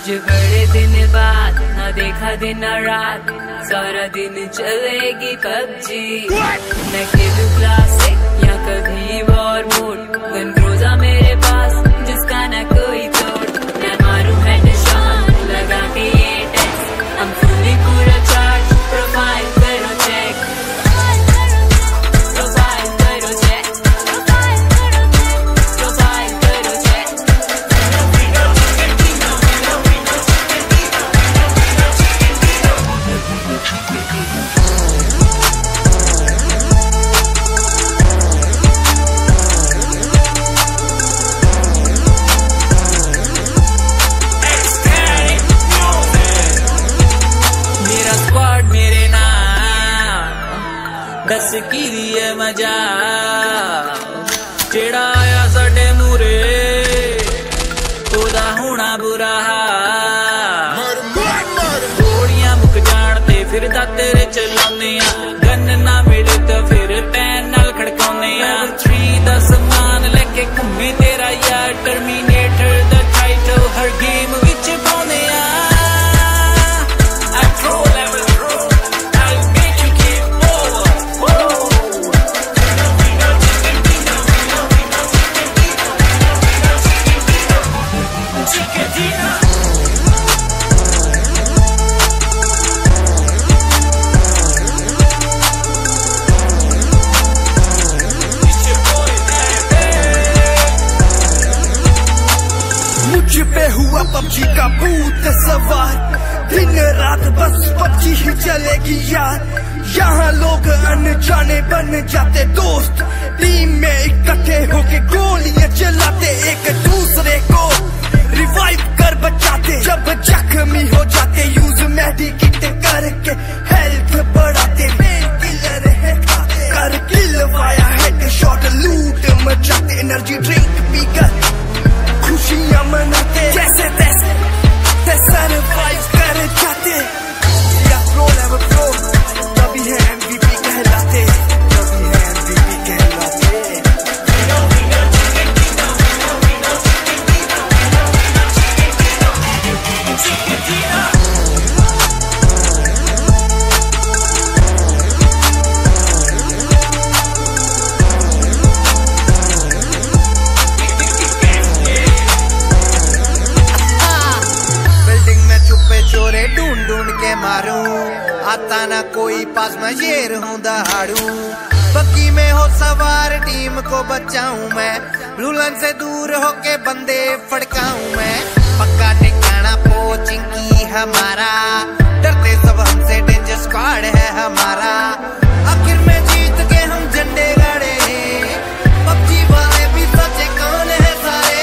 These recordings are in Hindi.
आज बड़े दिन बाद ना देखा दिन और रात, सारा दिन चलेगी पबजी। मैं खेलूं क्लासिक या कभी वॉर मोड, गन रोजा मेरे पास जिसका न कोई तोड़। मैं मारूं हेडशॉट लगा के ये टेस्ट, हम फुली पूरा चार्ज। प्रोफाइल करो चेक, प्रोफाइल करो चेक, प्रोफाइल करो चेक। मेरा स्क्वाड मेरे नाम, दस की दिए मजा। जेड़ा आया साडे मूरे ओदा होना बुरा हाल। गोलियां मुक जान ते फिर तेरे चलाने, गन ना मिले तो फिर पैन नाल खड़काउने। 3 समान लेके घूमे तेरा यार, टर्मिनेटर दा टाइटल हर गेम विच पाउने। मुझ पे हुआ पबजी का भूत सवार, दिन रात बस पबजी ही चलेगी यार। यहाँ लोग अनजाने बन जाते दोस्त, टीम में इकट्ठे होके गोलियां चलाते, एक दूसरे को रिवाइव कर बचाते। जब जख्मी हो जाते यूज मेडिकेट करके हेल्थ बढ़ाते। किलर है खाते कर किल वाया हेडशॉट, लूट मचाते। एनर्जी ड्रिंक पीकर खुशियां मनाते, जैसे तैसे सरवाइव कर जाते। या प्रो लेवल प्रो, तभी है MVP कहलाते, तभी है MVP कहलाते। चोरे ढूंढ ढूंढ के मारूं, आता ना कोई पास मैं शेर हूँ दहाड़ू। बग्गी में हो सवार टीम को बचाऊं मैं, रूलन से दूर होके बंदे फड़काऊं मैं। पक्का ठिकाना पोचिंग की हमारा, डरते सब हमसे, डेंजर स्क्वाड है हमारा। आखिर में जीत के हम झंडे गाड़े, पबजी वाले भी सचे कौन है सारे।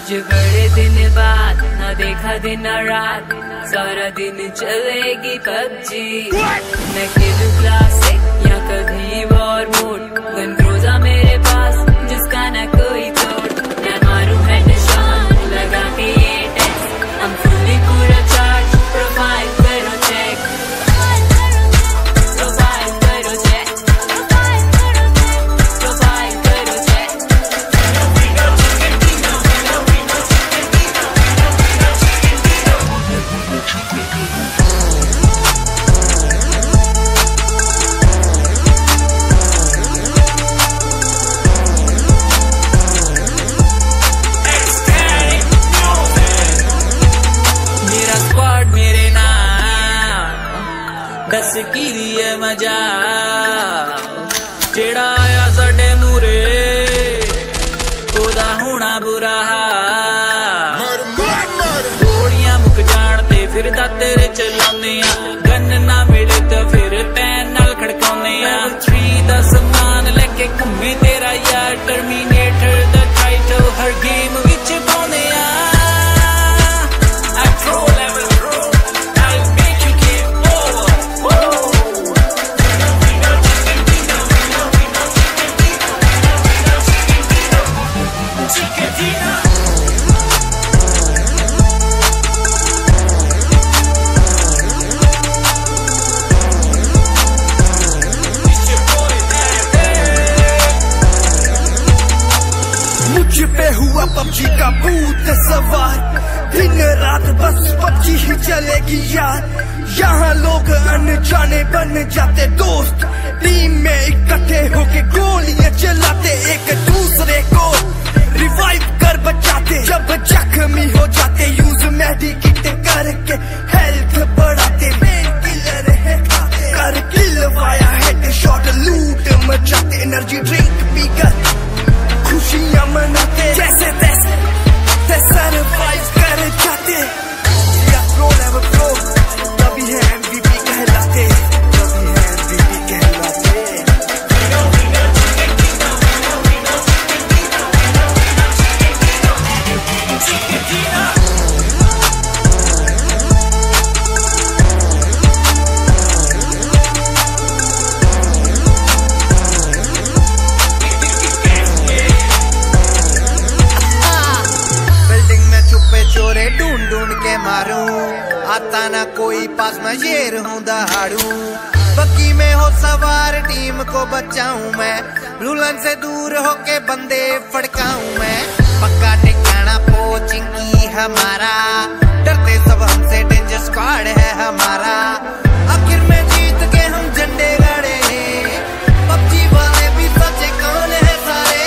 आज बड़े दिन बाद ना देखा दिन रात, सारा दिन चलेगी पबजी। मैं खेलूं क्लासिक या कभी वॉर मोड, गन क्रूज़र मेरे पास जिसका न कोई तोड़। मैं मारूं हेडशॉट लगा के ये टेस्ट, I'm fully पूरा चार्ज, प्रोफाइल करो चेक, प्रोफाइल करो चेक, प्रोफाइल करो चेक। मेरा स्क्वाड मेरे नाम, दस की दिए मजा, जेड़ा आया साडे मूरे ओदा होना बुरा हाल। गोलियां मुक जान ते फिर तेरे चलाने, गन ना मिले तो फिर पैन नाल खड़काउने। 3 दा समान लेके घूमे तेरा यार, टर्मिनेटर दा टाइटल हर गेम विच पाउने। मुझ पे हुआ पबजी का भूत सवार, दिन रात बस पबजी ही चलेगी यार। यहाँ लोग अनजाने बन जाते दोस्त, टीम में इकट्ठे होके गोलियां चलाते, एक दूसरे को रिवाइव कर बचाते। जब जख्मी हो जाते यूज मेडिकिट करके हेल्थ बढ़ाते। पेन किलर है खाते, कर किल वाया हेडशॉट, लूट मचाते। एनर्जी ड्रिंक पीकर खुशियां मनाते, जैसे तैसे सरवाइव कर जाते। प्रो लेवल प्रो, तभी है MVP कहलाते, तभी है MVP कहलाते। चोरे ढूंढ ढूंढ के मारूं, आता ना कोई पास मैं शेर हूँ दहाड़ू। बग्गी में हो सवार टीम को बचाऊं मैं, रूलन से दूर होके बंदे फड़काऊं मैं। पक्का ठिकाना पोचिंग की हमारा, डरते सब हमसे, डेंजर स्क्वाड है हमारा। आखिर में जीत के हम झंडे गाड़े, पबजी वाले भी सचे कौन है सारे।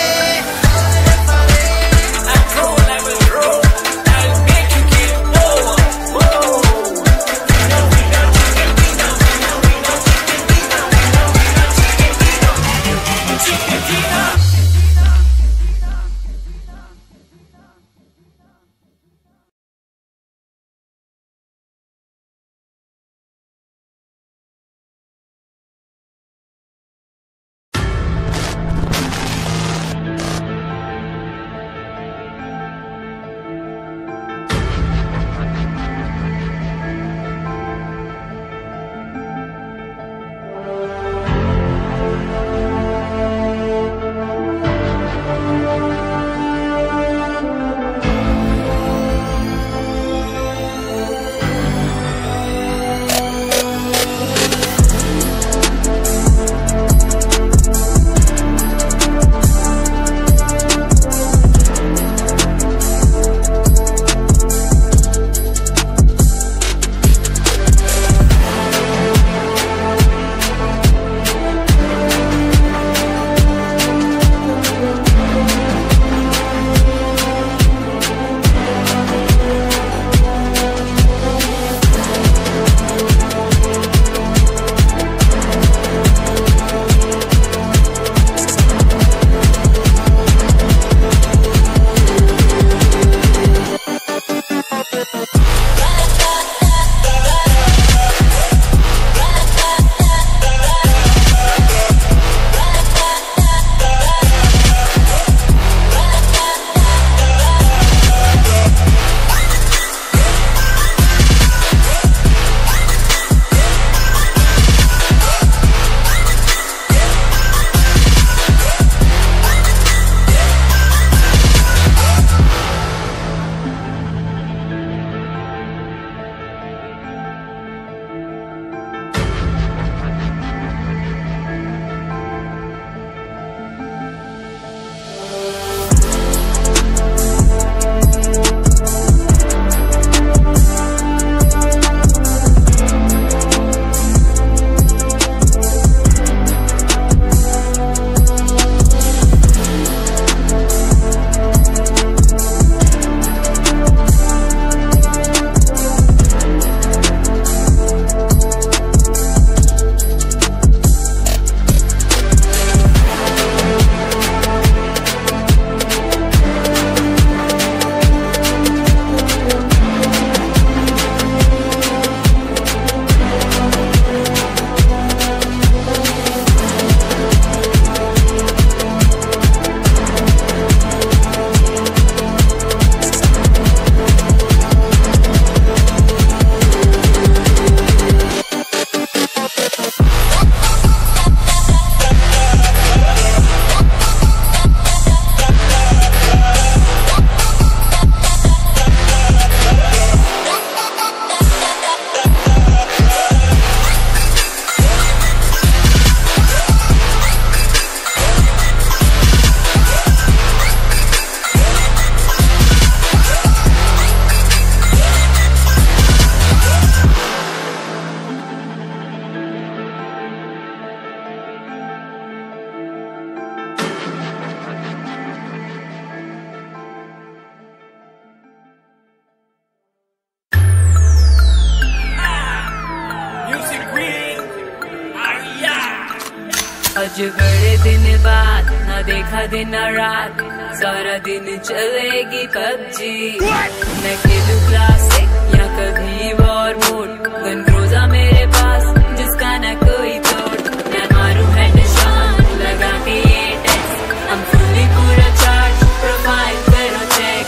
आज बड़े दिन बाद ना देखा दिन ना रात, सारा दिन चलेगी पबजी। मैं खेलूं क्लासिक या कभी वॉर मोड, गन क्रूज़ा मेरे पास जिसका ना कोई तोड़। मैं मारूं हेडशॉट लगा के ये टेक्स्ट, हम फुली पूरा चार्ज, प्रोफाइल करो चेक,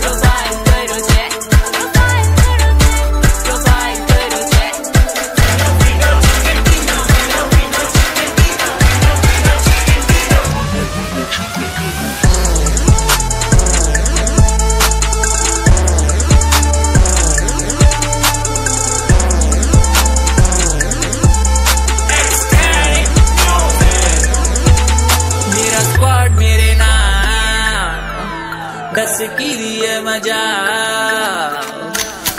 प्रोफाइल करो चेक, प्रोफाइल करो चेक। मेरा स्क्वाड मेरे नाम, दस की दिए मजा,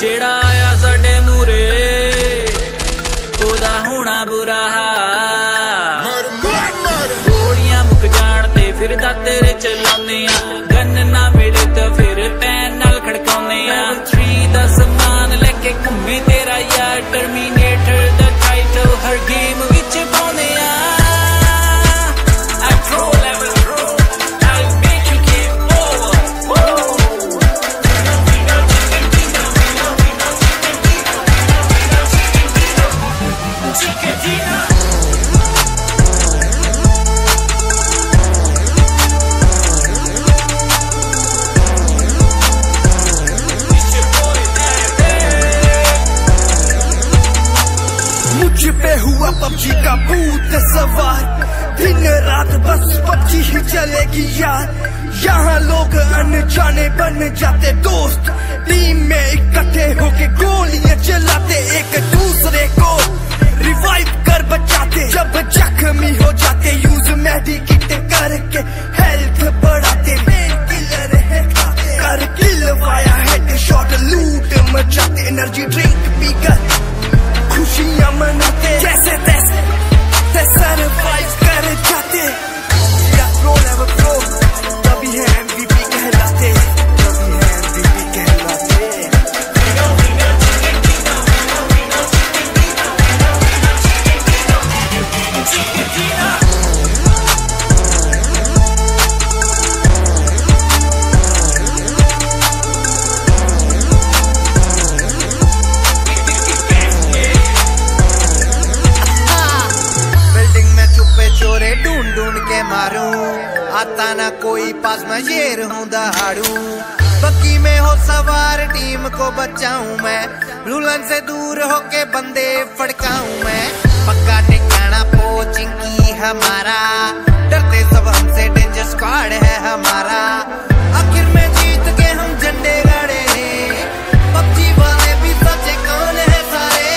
जेड़ा आया साडे मूरे ओदा होना बुरा हाल। गोलियां मुक जान ते फिर तेरे चलाने आ, गन ना मिले तो फिर पैन नाल खड़काउने आ। 3 दा समान लेके घूमे तेरा यार, टर्मिनेटर दा टाइटल हर गेम विच पाउने आ। I pro level pro, I'll make you keep over. Chiquitina. मुझ पे हुआ पबजी का भूत सवार, दिन रात बस पबजी ही चलेगी यार। यहाँ लोग अनजाने बन जाते दोस्त, टीम में इकट्ठे होके गोलियां चलाते, एक दूसरे को रिवाइव कर बचाते। जब जख्मी हो जाते यूज मेडिकिट करके हेल्थ बढ़ाते। मेन किलर है कर किलवाया हेडशॉट, लूट मचाते, एनर्जी ड्रिंक पीकर खुशियां मनाते। जैसे तैसे सरवाइव कर जाते। या प्रो लेवल प्रो, तभी है MVP कहलाते, तभी है MVP कहलाते। चोरे ढूंढ ढूंढ के मारूं, आता ना कोई पास मैं शेर हूँ दहाड़ू। बग्गी में हो सवार टीम को बचाऊं मैं, रुलन से दूर होके बंदे फड़काऊं मैं। पक्का ठिकाना पोचिंग की हमारा, डरते सब हमसे, डेंजर स्क्वाड है हमारा। आखिर में जीत के हम झंडे गाड़े हैं, पबजी वाले भी सचे कौन है सारे।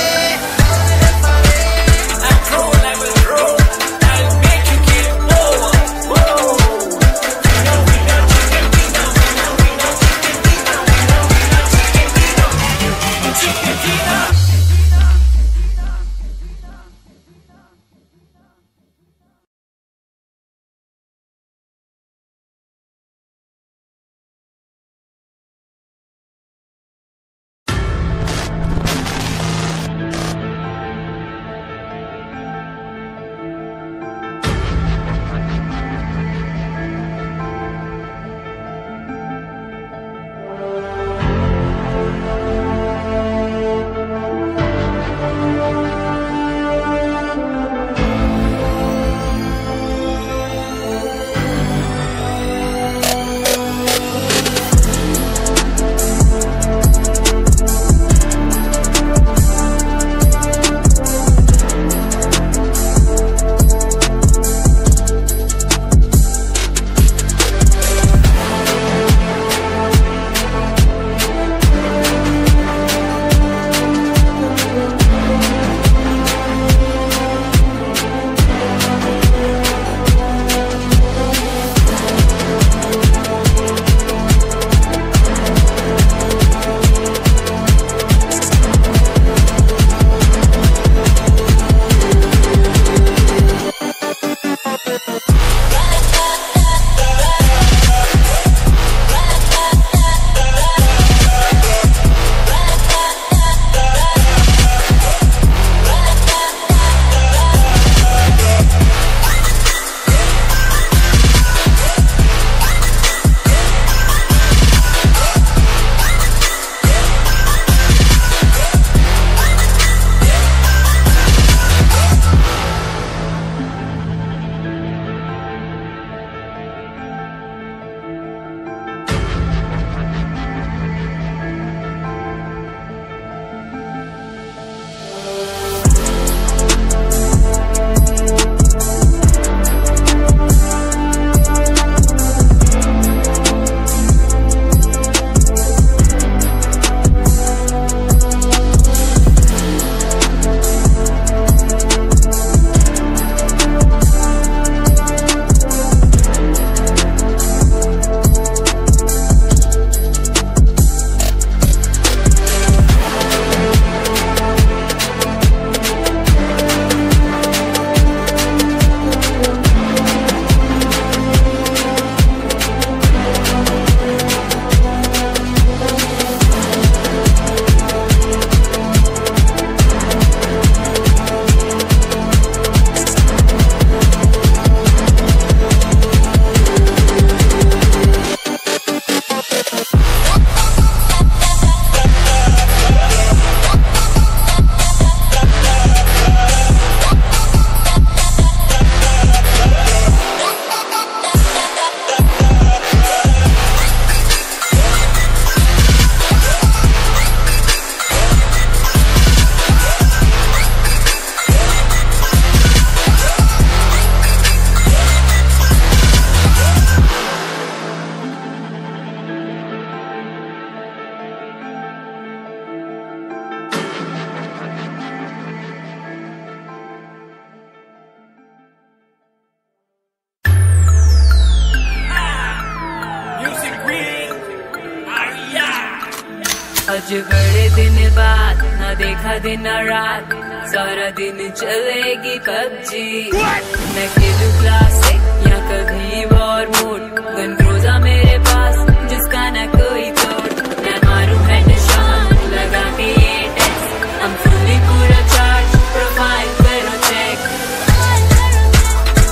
आज बड़े दिन बाद ना देखा दिन ना रात, सारा दिन चलेगी पबजी। मैं खेलूं क्लासिक या कभी वॉर मोड, गन क्रूज़र मेरे पास जिसका ना कोई तोड़। मैं मारूं हेडशॉट लगा के ये टेक्स्ट, हम फुल्ली पूरा चार्ज, प्रोफाइल करो चेक,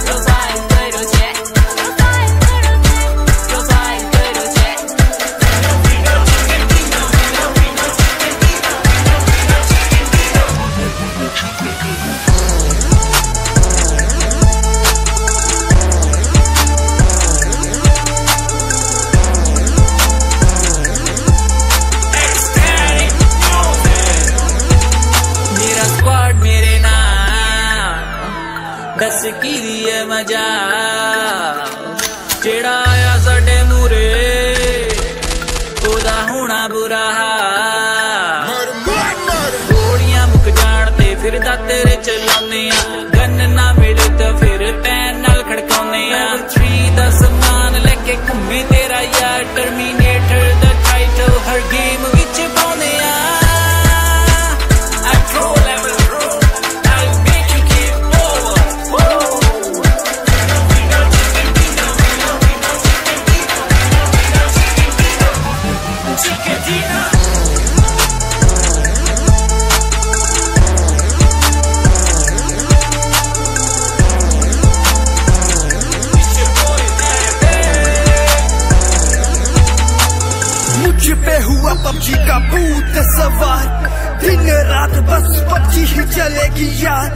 प्रोफाइल करो चेक, प्रोफाइल करो चेक। दस की दिए मजा जेड़ा आया साडे मूरे ओदा होना बुरा हाल। गोलियां मुक जान ते फिर तेरे चलाने गन ना मिले तो फिर पैन नाल खड़काने। 3 दा समान लेके घूमे तेरा यार, टर्मिनेटर दा टाइटल हर गेम विच पाउने आ। मुझ पे हुआ पबजी का भूत सवार, दिन रात बस पबजी ही चलेगी यार।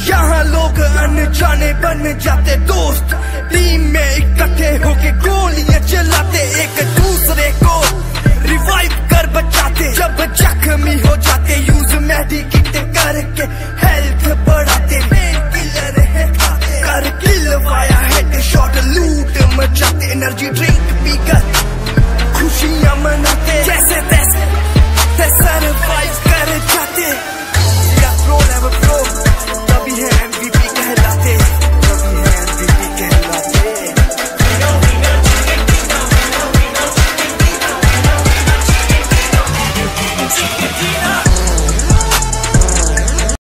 यहाँ लोग अनजाने बन जाते दोस्त, टीम में इकट्ठे होके गोलियां चलाते, एक दूसरे को रिवाइव कर बचाते। जब जख्मी हो जाते यूज मेडिकेट करके हेल्थ बढ़ाते।